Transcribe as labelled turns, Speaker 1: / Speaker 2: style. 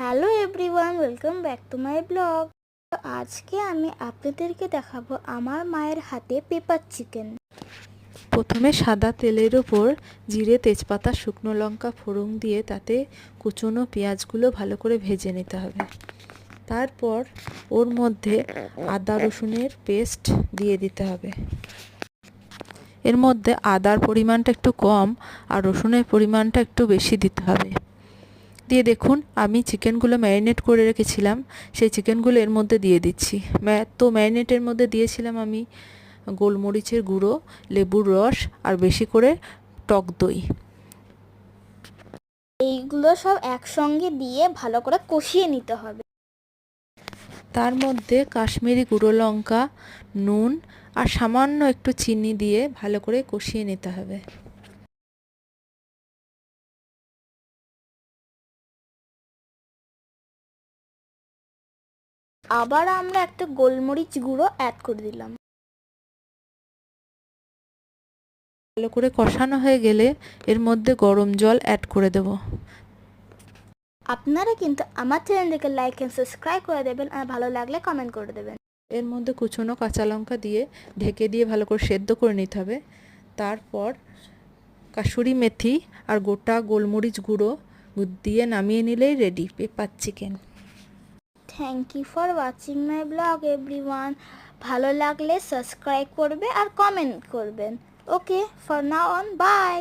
Speaker 1: Hello everyone, welcome back to my blog. আজকে আমি আপনাদেরকে দেখাবো আমার মায়ের হাতে পেপার চিকেন।
Speaker 2: প্রথমে সাদা তেলের ওপর জিরে, তেজপাতা, শুকনো লঙ্কা ফোড়ন দিয়ে তাতে কুচনো পেঁয়াজগুলো ভালো করে ভেজে নিতে হবে। তারপর ওর মধ্যে আদা রসুনের পেস্ট দিয়ে দিতে হবে। এর মধ্যে আদার পরিমাণটা একটু কম আর রসুনের পরিমাণটা একটু বেশি দিতে হবে। দিয়ে দেখুন, আমি চিকেনগুলো ম্যারিনেট করে রেখেছিলাম, সেই চিকেনগুলো এর মধ্যে দিয়ে দিচ্ছি। ম্যারিনেটের মধ্যে দিয়েছিলাম আমি গোলমরিচের গুঁড়ো, লেবুর রস আর বেশি করে টক দই।
Speaker 1: এইগুলো সব একসঙ্গে দিয়ে ভালো করে কষিয়ে নিতে হবে।
Speaker 2: তার মধ্যে কাশ্মীরি গুঁড়ো লঙ্কা, নুন আর সামান্য একটু চিনি দিয়ে ভালো করে কষিয়ে নিতে হবে।
Speaker 1: আবার আমরা একটা গোলমরিচ গুঁড়ো অ্যাড করে দিলাম।
Speaker 2: ভালো করে কষানো হয়ে গেলে এর মধ্যে গরম জল অ্যাড করে দেব।
Speaker 1: আপনারা কিন্তু আমার চ্যানেলটিকে লাইক এন্ড সাবস্ক্রাইব করে দেবেন আর ভালো লাগলে কমেন্ট করে দেবেন।
Speaker 2: এর মধ্যে কুচনো কাঁচা লঙ্কা দিয়ে ঢেকে দিয়ে ভালো করে সেদ্ধ করে নিতে হবে। তারপর কাসুরি মেথি আর গোটা গোলমরিচ গুঁড়ো দিয়ে নামিয়ে নিলেই ready pepper chicken.
Speaker 1: Thank you for watching my blog everyone. ভালো লাগলে সাবস্ক্রাইব করবে আর কমেন্ট করবেন। Okay, for now on, by.